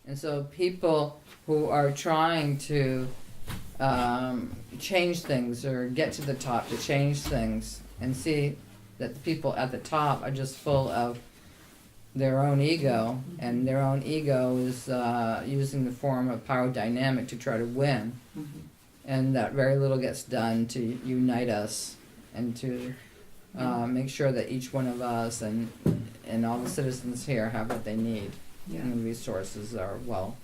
And so people who are trying to change things or get to the top to change things and see that the people at the top are just full of their own ego, and their own ego is using the form of power dynamic to try to win, and that very little gets done to unite us and to make sure that each one of us and all the citizens here have what they need, and the resources are well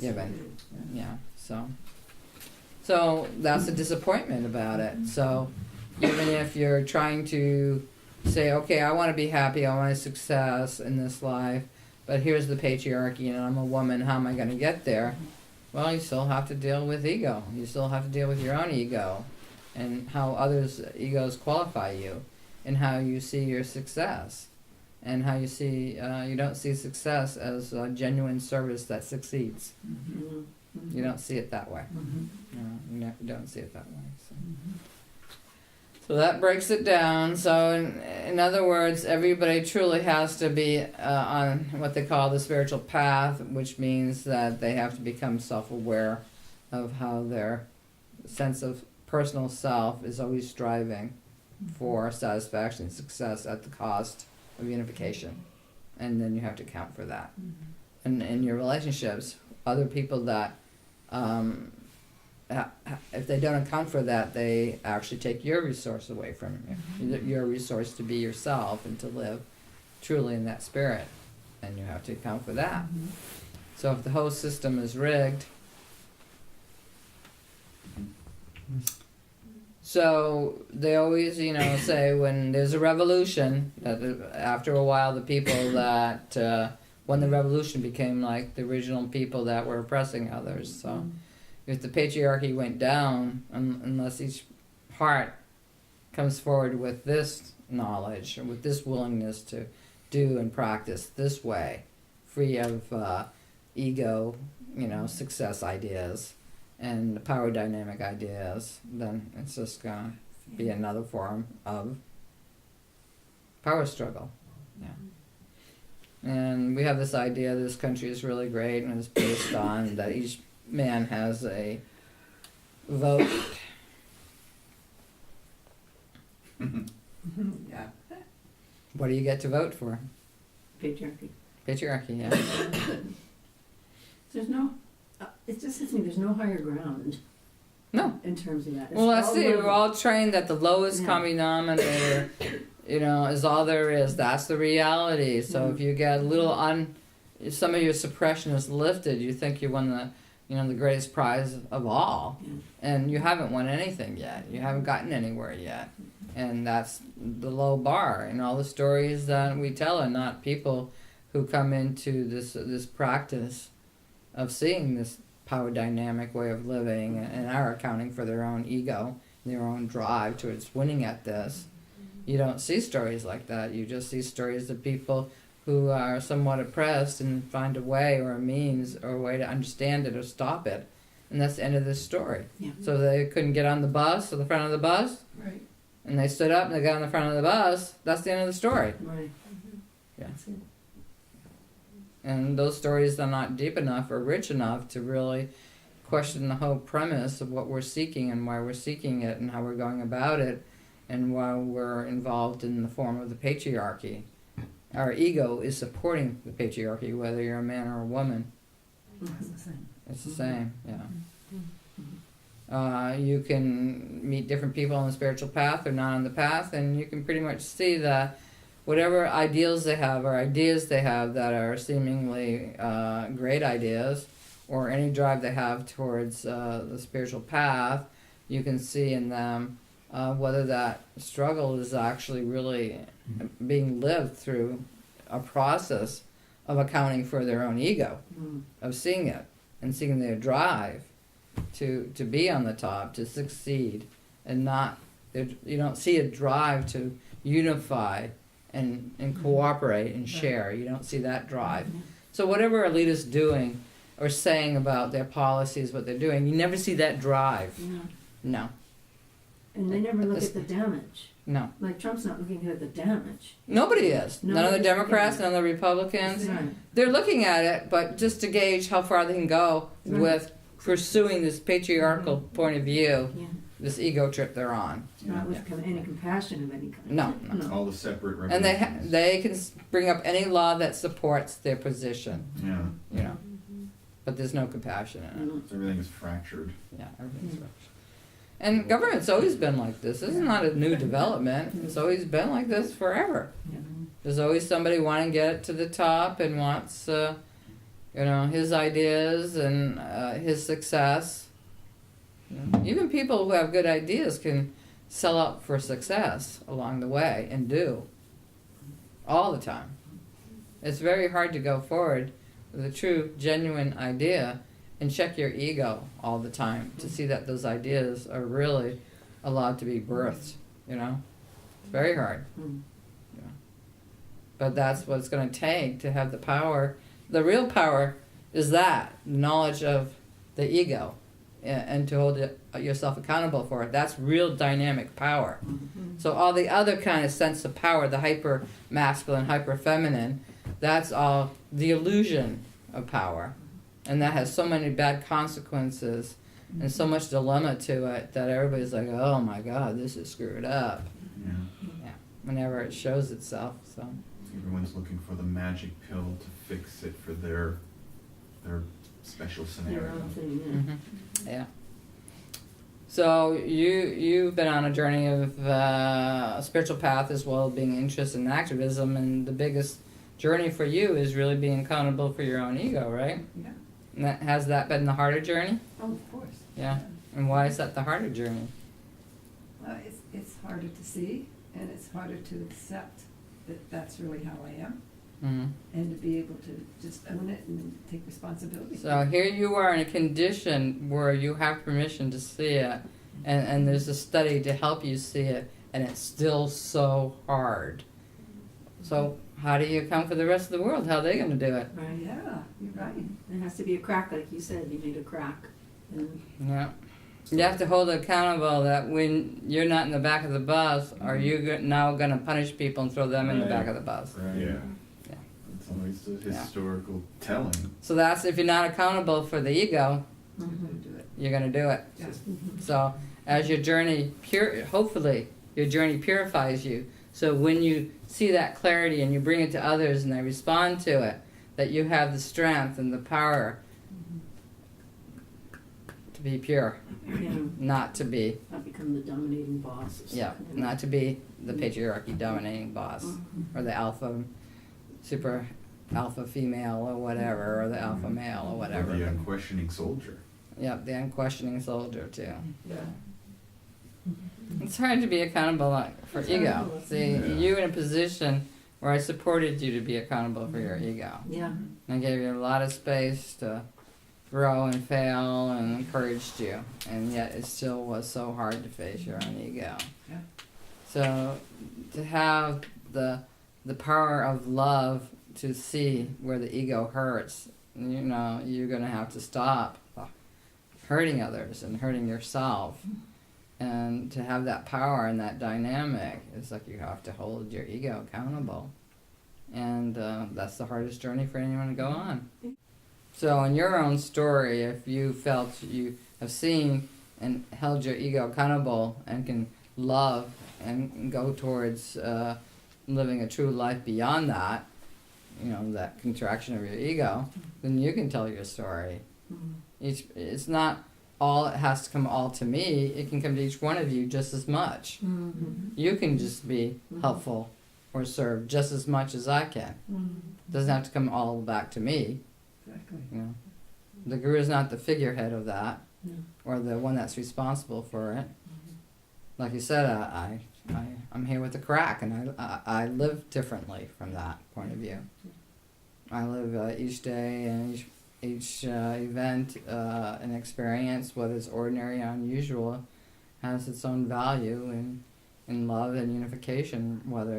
given. Yeah, so that's the disappointment about it. So even if you're trying to say, okay, I want to be happy, I want success in this life, but here's the patriarchy and I'm a woman, how am I going to get there? Well, you still have to deal with ego. You still have to deal with your own ego and how others' egos qualify you and how you see your success and how you see, you don't see success as a genuine service that succeeds. You don't see it that way. No, you don't see it that way. So that breaks it down. So in other words, everybody truly has to be on what they call the spiritual path, which means that they have to become self-aware of how their sense of personal self is always striving for satisfaction and success at the cost of unification. And then you have to account for that. And in your relationships, other people that if they don't account for that, they actually take your resource away from you. Your resource to be yourself and to live truly in that spirit. And you have to account for that. So if the whole system is rigged, so they always, say when there's a revolution, that after a while the people that when the revolution became like the original people that were oppressing others. So if the patriarchy went down, unless each part comes forward with this knowledge or with this willingness to do and practice this way, free of ego, success ideas and power dynamic ideas, then it's just going to be another form of power struggle. Yeah. And we have this idea this country is really great and it's based on that each man has a vote. Yeah. What do you get to vote for? Patriarchy. Patriarchy, yeah. There's no, it's just the thing, there's no higher ground. No. In terms of that. It's Well, that's it. level. We're all trained that the lowest common denominator, is all there is. That's the reality. So if you get a little if some of your suppression is lifted, you think you won the greatest prize of all. And you haven't won anything yet. You haven't gotten anywhere yet. And that's the low bar. And all the stories that we tell are not people who come into this practice of seeing this power dynamic way of living and are accounting for their own ego, their own drive towards winning at this. You don't see stories like that. You just see stories of people who are somewhat oppressed and find a way or a means or a way to understand it or stop it. And that's the end of this story. Yeah. So they couldn't get on the bus or the front of the bus. Right. And they stood up and they got on the front of the bus. That's the end of the story. Right. Yeah. That's it. And those stories are not deep enough or rich enough to really question the whole premise of what we're seeking and why we're seeking it and how we're going about it and why we're involved in the form of the patriarchy. Our ego is supporting the patriarchy, whether you're a man or a woman. It's the same. It's the same, yeah. You can meet different people on the spiritual path or not on the path, and you can pretty much see that whatever ideals they have or ideas they have that are seemingly great ideas, or any drive they have towards the spiritual path, you can see in them whether that struggle is actually really being lived through a process of accounting for their own ego, of seeing it and seeing their drive to be on the top, to succeed, and not, you don't see a drive to unify and cooperate and share. You don't see that drive. So whatever a leader's doing or saying about their policies, what they're doing, you never see that drive. Yeah. No. And they never look It's- at the damage. No. Like Trump's not looking at the damage. Nobody is. None of the Nobody's Democrats, looking none of the Republicans. Right. They're looking at it, but just to gauge how far they can go Right. with pursuing this patriarchal point of view, Yeah. this ego trip they're on. Not with any compassion of any kind. No, All the separate And revolutions. they can bring up any law that supports their position, Yeah, you know. But there's no compassion in it. Mm. everything is fractured. Yeah, everything's rubbish. And government's always been like this. This is not a new development. It's always been like this forever. Yeah. There's always somebody wanting to get it to the top and wants, his ideas and his success. You know, even people who have good ideas can sell out for success along the way and do all the time. It's very hard to go forward with a true, genuine idea and check your ego all the time to see that those ideas are really allowed to be birthed, you know? It's very hard. Mm. Yeah. But that's what it's going to take to have the power. The real power is that knowledge of the ego and to hold yourself accountable for it. That's real dynamic power. Mhm. So all the other kind of sense of power, the hyper masculine, hyper feminine, that's all the illusion of power. And that has so many bad consequences and so much dilemma to it that everybody's like, oh my God, this is screwed up. Yeah. Yeah, whenever it shows itself. So Everyone's looking for the magic pill to fix it for their special Your scenario. own thing, yeah. So you've been on a journey of a spiritual path as well as being interested in activism, and the biggest journey for you is really being accountable for your own ego, right? Yeah. And has that been the harder journey? Oh, of course. Yeah. And why is that the harder journey? It's harder to see, and it's harder to accept that that's really how I am, Mm-hmm. and to be able to just own it and take responsibility. So here you are in a condition where you have permission to see it, and there's a study to help you see it, and it's still so hard. So how do you account for the rest of the world? How are they going to do it? Right. Yeah, you're right. There has to be a crack, like you said. You need a crack. And Yeah. You have to hold it accountable that when you're not in the back of the bus, are you now going to punish people and throw them in the back of the bus? Right. Yeah. It's always a historical telling. So that's if you're not accountable for the ego, You're gonna do it. you're going to do it. Yeah. So as your journey hopefully your journey purifies you. So when you see that clarity and you bring it to others and they respond to it, that you have the strength and the power to be pure, yeah, not to be, not become the dominating boss. Or yeah, something. not to be the patriarchy dominating boss Mhm. or the super alpha female or whatever, or the alpha male or whatever. Or the unquestioning soldier. Yep, the unquestioning soldier too. Yeah. It's hard to be accountable for It's ego. hard. See, Yeah. you in a position where I supported you to be accountable for your ego. Yeah. And I gave you a lot of space to grow and fail and encouraged you. And yet it still was so hard to face your own ego. Yeah. So to have the power of love to see where the ego hurts, you're going to have to stop hurting others and hurting yourself. And to have that power and that dynamic, it's like you have to hold your ego accountable. And that's the hardest journey for anyone to go on. So in your own story, if you felt you have seen and held your ego accountable and can love and go towards living a true life beyond that, that contraction of your ego, then you can tell your story. Mhm. It's not all, it has to come all to me. It can come to each one of you just as much. Mhm. You can just be Mhm. helpful or serve just as much as I can. Mhm. It doesn't have to come all back to me. Exactly. The guru is not the figurehead of that, No. or the one that's responsible for it. Like you said, I'm here with a crack, and I live differently from that point of view. I live each day and each event and experience, whether it's ordinary or unusual, has its own value in love and unification, whether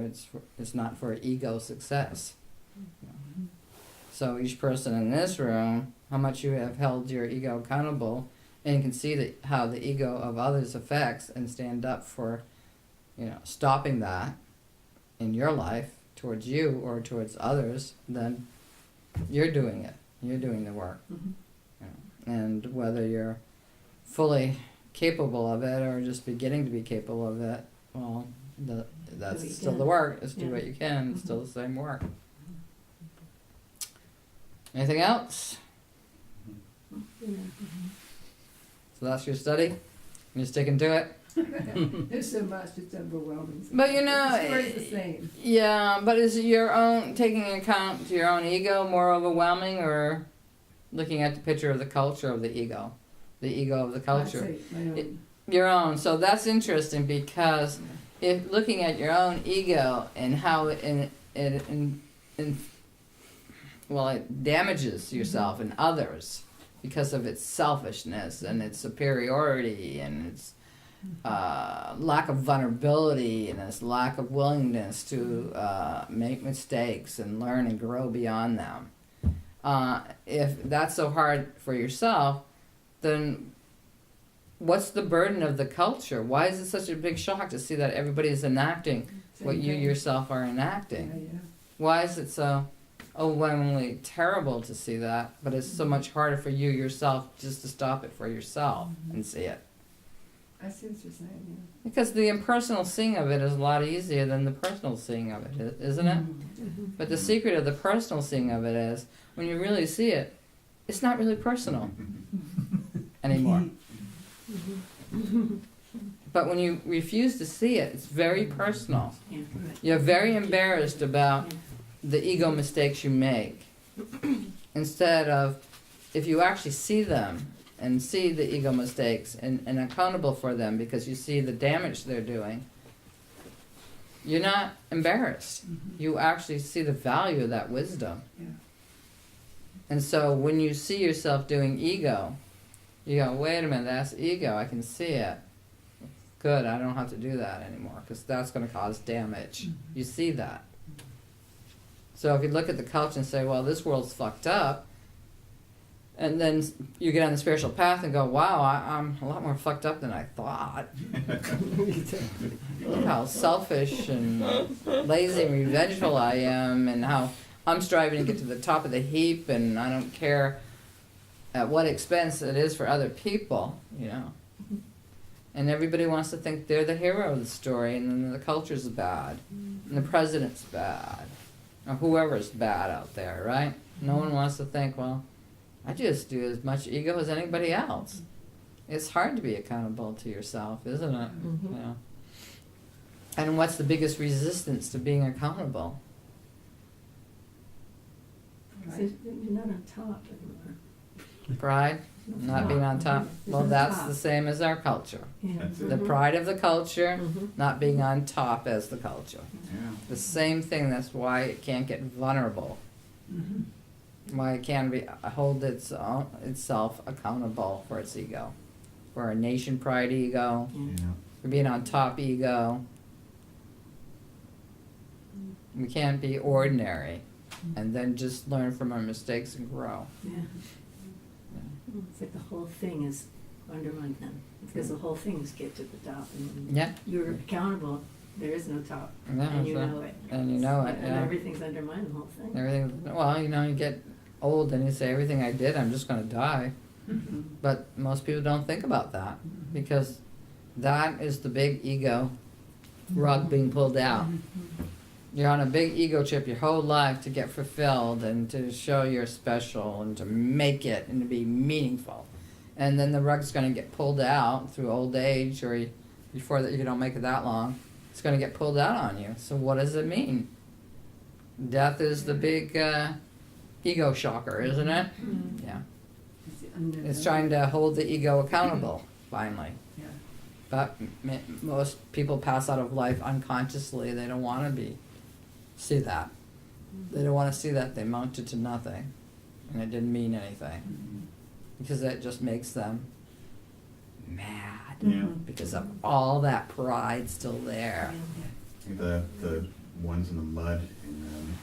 it's not for ego success. So each person in this room, how much you have held your ego accountable and you can see how the ego of others affects and stand up for, stopping that in your life towards you or towards others, then you're doing it. You're doing the work. And whether you're fully capable of it or just beginning to be capable of it, well, that's still the work. Just do what you can. It's still the same work. Anything else? So that's your study? You're sticking to it? There's so much, it's overwhelming. But the story's the same. Yeah, but is your own, taking account to your own ego more overwhelming, or looking at the picture of the culture of the ego of the culture? I'd say my own. Your own. So that's interesting, because if looking at your own ego and how it damages yourself and others because of its selfishness and its superiority and its lack of vulnerability and its lack of willingness to make mistakes and learn and grow beyond them. If that's so hard for yourself, then what's the burden of the culture? Why is it such a big shock to see that everybody is enacting what you yourself are enacting? Yeah. Why is it so overwhelmingly terrible to see that, but it's so much harder for you yourself just to stop it for yourself and see it? I see what you're saying, Because the impersonal seeing of it is a lot easier than the personal seeing of it, isn't it? But the secret of the personal seeing of it is, when you really see it, it's not really personal anymore. But when you refuse to see it, it's very personal. You're very embarrassed about the ego mistakes you make. Instead of, if you actually see them and see the ego mistakes and accountable for them because you see the damage they're doing, you're not embarrassed. You actually see the value of that wisdom. Yeah. And so when you see yourself doing ego, you go, wait a minute, that's ego, I can see it. Good, I don't have to do that anymore, because that's going to cause damage. You see that. So if you look at the culture and say, well, this world's fucked up, and then you get on the spiritual path and go, wow, I'm a lot more fucked up than I thought. Look how selfish and lazy and revengeful I am, and how I'm striving to get to the top of the heap, and I don't care at what expense it is for other people, And everybody wants to think they're the hero of the story, and then the culture's bad, and the president's bad, or whoever's bad out there, right? No one wants to think, well, I just do as much ego as anybody else. It's hard to be accountable to yourself, isn't it? And what's the biggest resistance to being accountable? So you're not on top anymore. Pride? Not being on top? Well, that's the same as our culture. That's it. The pride of the culture, not being on top as the culture. Yeah. The same thing, that's why it can't get vulnerable. Why it can't hold itself accountable for its ego. For a nation pride ego, for being on top ego. We can't be ordinary and then just learn from our mistakes and grow. It's like the whole thing is undermined them, because the whole thing is get to the top, and Yeah. you're accountable. There is no top, Yeah, and you so- know it. and you know it, And yeah. everything's undermined, the whole thing. Everything, well, you get old and you say, everything I did, I'm just going to die. But most people don't think about that, because that is the big ego rug being pulled out. You're on a big ego trip your whole life to get fulfilled and to show you're special and to make it and to be meaningful. And then the rug's going to get pulled out through old age, or before that, you don't make it that long. It's going to get pulled out on you. So what does it mean? Death is the big ego shocker, isn't it? Yeah. It's trying to hold the ego accountable, finally. Yeah. But most people pass out of life unconsciously. They don't want to see that. They don't want to see that they amounted to nothing, and it didn't mean anything, because that just makes them mad, because of all that pride still there. The ones in the mud in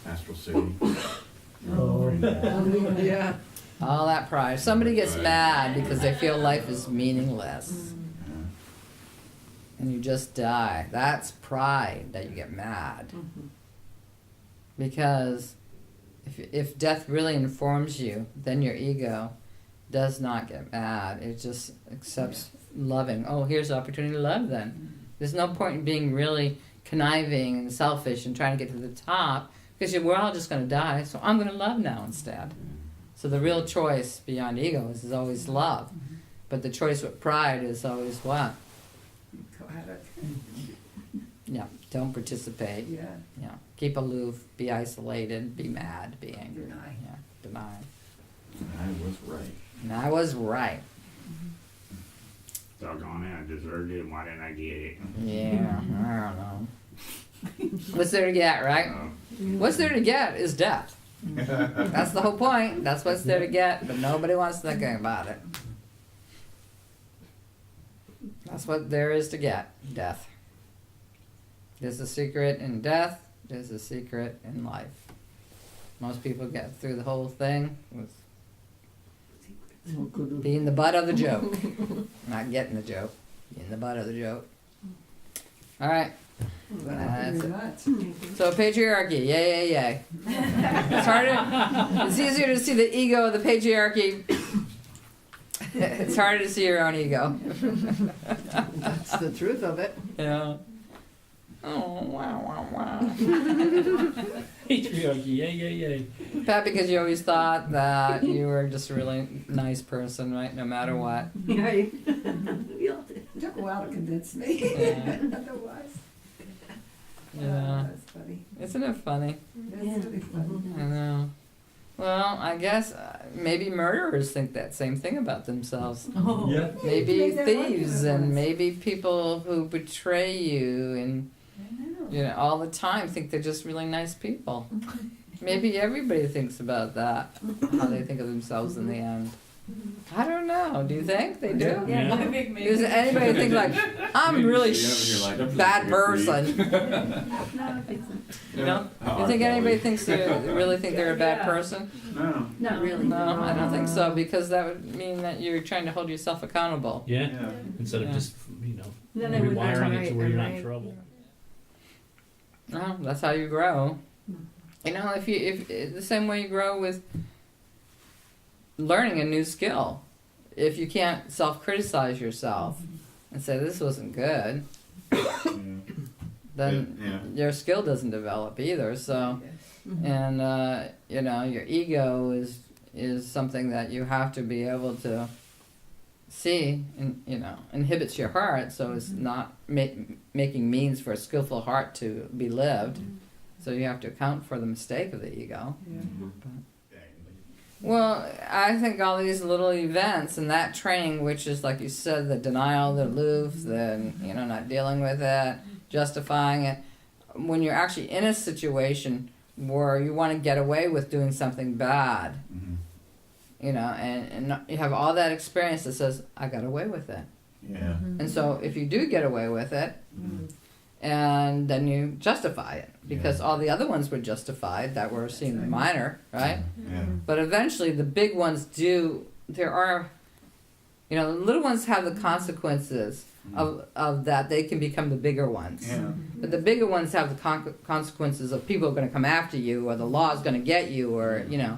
Astral City. Yeah. All that pride. If somebody gets mad because they feel life is meaningless Yeah. and you just die, that's pride that you get mad. Mhm. Because if death really informs you, then your ego does not get mad. It just accepts loving. Oh, here's the opportunity to love then. There's no point in being really conniving and selfish and trying to get to the top because we're all just going to die, so I'm going to love now instead. So the real choice beyond ego is always love. But the choice with pride is always what? Go at it. Yeah, don't participate. Yeah, Yeah, keep aloof, be isolated, be mad, be angry. Deny. Yeah, deny. I was right. And I was right. Doggone it, I deserved it. Why didn't I get it? Yeah, I don't know. What's there to get, right? What's there to get is death. That's the whole point. That's what's there to get, but nobody wants to think about it. That's what there is to get, death. There's a secret in death, there's a secret in life. Most people get through the whole thing with being the butt of the joke. Not getting the joke, being the butt of the joke. Alright, well, That's very it. much. so patriarchy, yay. It's harder, it's easier to see the ego of the patriarchy. It's harder to see your own ego. That's the truth of it. Yeah. Oh, wow. Patriarchy, yay. Pat, because you always thought that you were just a really nice person, right? No matter what. Right. We all did. It took a while to convince me, Yeah. otherwise. Yeah. That's funny. Isn't it funny? It's really funny. I know. Well, I guess maybe murderers think that same thing about themselves. Oh. Yeah. Maybe Maybe they want thieves to, and yes. maybe people who betray you and I know. all the time think they're just really nice people. Maybe everybody thinks about that, how they think of themselves in the end. I don't know. Do you think they do? Yeah. I think maybe. Does anybody think like, I'm a really bad person? No, I think so. No? You think anybody thinks they really think they're a bad person? No. Not really. No, I don't think so, because that would mean that you're trying to hold yourself accountable. Yeah. Yeah. Instead of Yeah. just, Then I would be rewiring it right, to where you're not right. in trouble. No, that's how you grow. If the same way you grow with learning a new skill. If you can't self-criticize yourself and say this wasn't good, then Yeah. your skill doesn't develop either. So, Mhm. and your ego is something that you have to be able to see, and inhibits your heart, so it's not making means for a skillful heart to be lived. So you have to account for the mistake of the ego. Well, I think all these little events and that training, which is like you said, the denial, the aloof, the not dealing with it, justifying it. When you're actually in a situation where you want to get away with doing something bad, and you have all that experience that says, I got away with it. Yeah. And so if you do get away with it, and then you justify it, because all the other ones were justified that were seen minor, right? Yeah. But eventually the big ones the little ones have the consequences of that. They can become the bigger ones. Yeah. But the bigger ones have the consequences of people are going to come after you, or the law is going to get you, or, Yeah.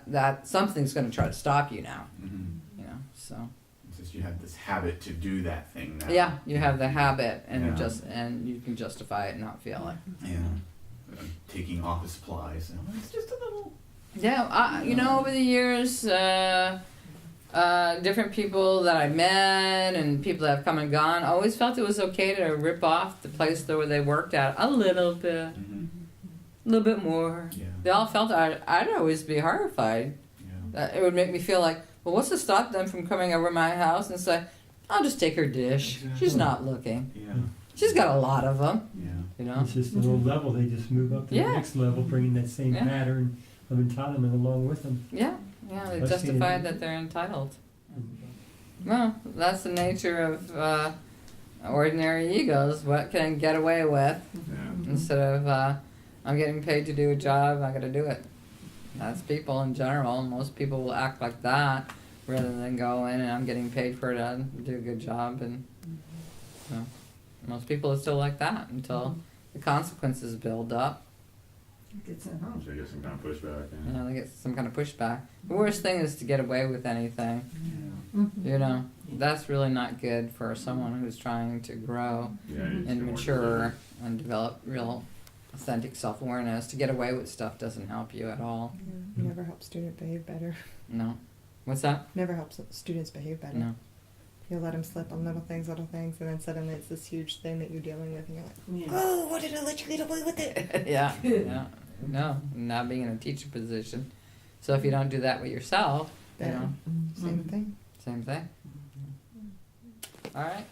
that something's going to try to stop you now, Mhm. so. It's just you have this habit to do that thing now. Yeah, you have the habit, and Yeah. and you can justify it and not feel it. Yeah. Taking office supplies. It's just a little. Yeah, over the years, different people that I met and people that have come and gone always felt it was okay to rip off the place where they worked at a little bit, a little bit more. Yeah. They all felt I'd always be horrified. Yeah. That it would make me feel like, well, what's to stop them from coming over my house and say, I'll just take her dish. Exactly. She's not looking. Yeah. She's got a lot of them, Yeah. It's just a little level, they just move up to Yeah. the next level, bringing that same Yeah. pattern of entitlement along with them. Yeah, they I've justify seen it. that they're entitled. Well, that's the nature of ordinary egos. What can I get away with Yeah. instead of I'm getting paid to do a job, I got to do it. That's people in general. Most people will act like that rather than go in and I'm getting paid for it to do a good job. And you know, most people are still like that until the consequences build up. It gets in home. So I get some kind of pushback. You know, they get some kind of pushback. The worst thing is to get away with anything. Mhm. You know, that's really not good for someone who's trying to grow Yeah, I need to and get more mature and develop real authentic self-awareness. To get away with stuff doesn't help you at all. Never helps student behave better. No. What's that? Never helps students behave better. No. You let them slip on little things, and then suddenly it's this huge thing that you're dealing with, and you're like, Yeah. oh, why did I let you get away with it? Yeah. Yeah. No. Not being in a teacher position. So if you don't do that with yourself, you know, Then, same thing. same thing. All right.